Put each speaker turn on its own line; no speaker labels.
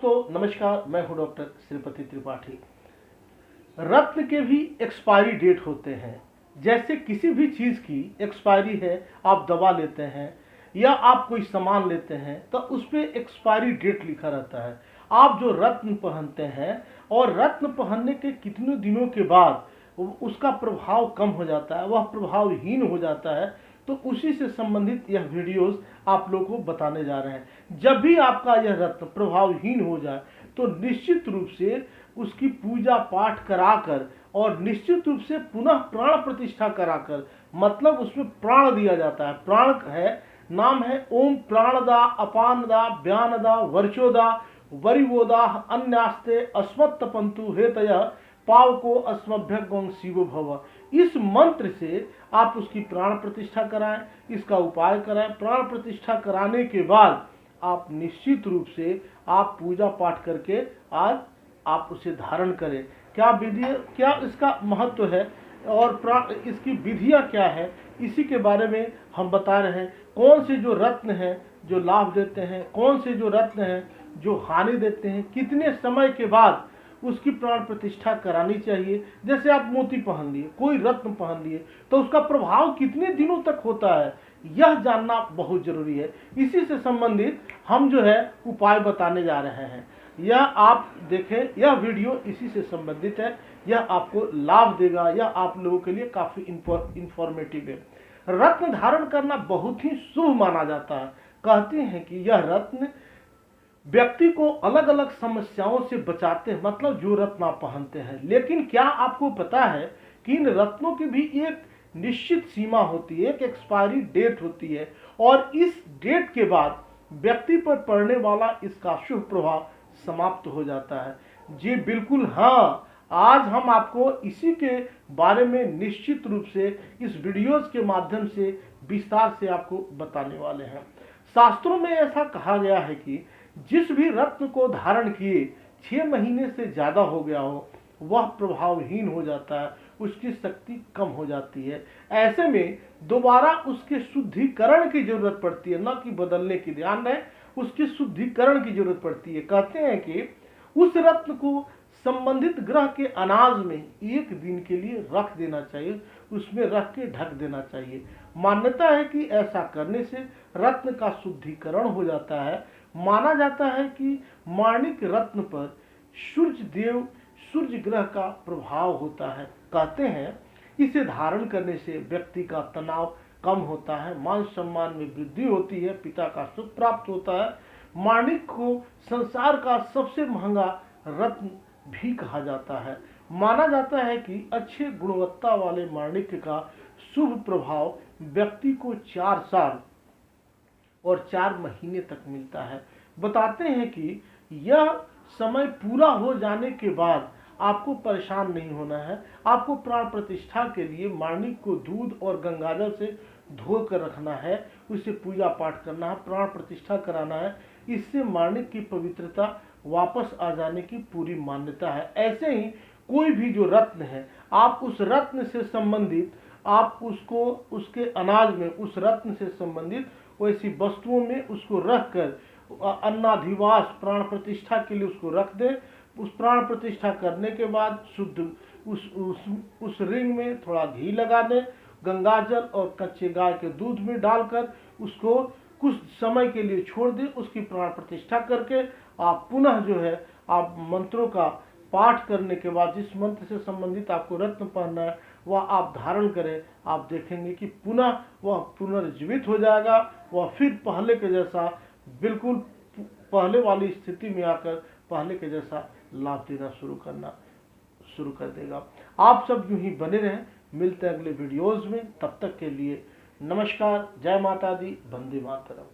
दोस्तों नमस्कार, मैं हूं डॉक्टर श्रीपति त्रिपाठी। रत्न के भी एक्सपायरी डेट होते हैं। जैसे किसी भी चीज़ की एक्सपायरी है, आप दवा लेते हैं या आप कोई सामान लेते हैं तो उस पर एक्सपायरी डेट लिखा रहता है। आप जो रत्न पहनते हैं और रत्न पहनने के कितने दिनों के बाद उसका प्रभाव कम हो जाता है, वह प्रभावहीन हो जाता है, तो उसी से संबंधित यह वीडियोस आप लोगों को बताने जा रहे हैं। जब भी आपका यह रत्न प्रभावहीन हो जाए तो निश्चित रूप से उसकी पूजा पाठ कराकर और निश्चित रूप से पुनः प्राण प्रतिष्ठा कराकर, मतलब उसमें प्राण दिया जाता है। प्राण है, नाम है ओम प्राणदा अपानदा व्यानदा वर्चोदा वरिवोदा अन्यास्ते अस्मत्तपंतु हेतय पावको अस्मभ्य गौं शिवो भव। इस मंत्र से आप उसकी प्राण प्रतिष्ठा कराएं, इसका उपाय कराएं। प्राण प्रतिष्ठा कराने के बाद आप निश्चित रूप से आप पूजा पाठ करके आज आप उसे धारण करें। क्या विधि, क्या इसका महत्व है और इसकी विधियां क्या है, इसी के बारे में हम बता रहे हैं। कौन से जो रत्न हैं जो लाभ देते हैं, कौन से जो रत्न हैं जो हानि देते हैं, कितने समय के बाद उसकी प्राण प्रतिष्ठा करानी चाहिए। जैसे आप मोती पहन लिए, कोई रत्न पहन लिए, तो उसका प्रभाव कितने दिनों तक होता है, यह जानना बहुत जरूरी है। इसी से संबंधित हम जो है उपाय बताने जा रहे हैं। यह आप देखें, यह वीडियो इसी से संबंधित है। यह आपको लाभ देगा, यह आप लोगों के लिए काफी इंफॉर्मेटिव है। रत्न धारण करना बहुत ही शुभ माना जाता है। कहते हैं कि यह रत्न व्यक्ति को अलग अलग समस्याओं से बचाते हैं, मतलब जो रत्न आप पहनते हैं। लेकिन क्या आपको पता है कि इन रत्नों की भी एक निश्चित सीमा होती है, एक एक्सपायरी डेट होती है, और इस डेट के बाद व्यक्ति पर पड़ने वाला इसका शुभ प्रभाव समाप्त हो जाता है। जी बिल्कुल हाँ, आज हम आपको इसी के बारे में निश्चित रूप से इस वीडियोस के माध्यम से विस्तार से आपको बताने वाले हैं। शास्त्रों में ऐसा कहा गया है कि जिस भी रत्न को धारण किए 6 महीने से ज्यादा हो गया हो, वह प्रभावहीन हो जाता है, उसकी शक्ति कम हो जाती है। ऐसे में दोबारा उसके शुद्धिकरण की जरूरत पड़ती है, न कि बदलने की। ध्यान रहे, उसके शुद्धिकरण की जरूरत पड़ती है। कहते हैं कि उस रत्न को संबंधित ग्रह के अनाज में 1 दिन के लिए रख देना चाहिए, उसमें रख के ढक देना चाहिए। मान्यता है कि ऐसा करने से रत्न का शुद्धिकरण हो जाता है। माना जाता है कि माणिक रत्न पर सूर्य ग्रह का प्रभाव होता है। कहते हैं इसे धारण करने से व्यक्ति का तनाव कम होता है, मान सम्मान में वृद्धि होती है, पिता का सुख प्राप्त होता है। माणिक को संसार का सबसे महंगा रत्न भी कहा जाता है। माना जाता है कि अच्छे गुणवत्ता वाले माणिक का शुभ प्रभाव व्यक्ति को 4 साल और 4 महीने तक मिलता है। बताते हैं कि यह समय पूरा हो जाने के बाद आपको परेशान नहीं होना है। आपको प्राण प्रतिष्ठा के लिए माणिक को दूध और गंगाजल से धो कर रखना है, उसे पूजा पाठ करना है, प्राण प्रतिष्ठा कराना है। इससे माणिक की पवित्रता वापस आ जाने की पूरी मान्यता है। ऐसे ही कोई भी जो रत्न है, आप उस रत्न से संबंधित, आप उसको उसके अनाज में उस रत्न से संबंधित वैसी वस्तुओं में उसको रख कर अन्नाधिवास प्राण प्रतिष्ठा के लिए उसको रख दें। उस प्राण प्रतिष्ठा करने के बाद शुद्ध उस रिंग में थोड़ा घी लगा दें, गंगाजल और कच्चे गाय के दूध में डालकर उसको कुछ समय के लिए छोड़ दें। उसकी प्राण प्रतिष्ठा करके आप पुनः जो है आप मंत्रों का पाठ करने के बाद जिस मंत्र से संबंधित आपको रत्न पहनना है वह आप धारण करें। आप देखेंगे कि पुनः वह पुनर्जीवित हो जाएगा, वह फिर पहले के जैसा, बिल्कुल पहले वाली स्थिति में आकर पहले के जैसा लाभ देना शुरू कर देगा। आप सब यूं ही बने रहें। मिलते हैं अगले वीडियोज में, तब तक के लिए नमस्कार, जय माता दी, वंदे मातरम।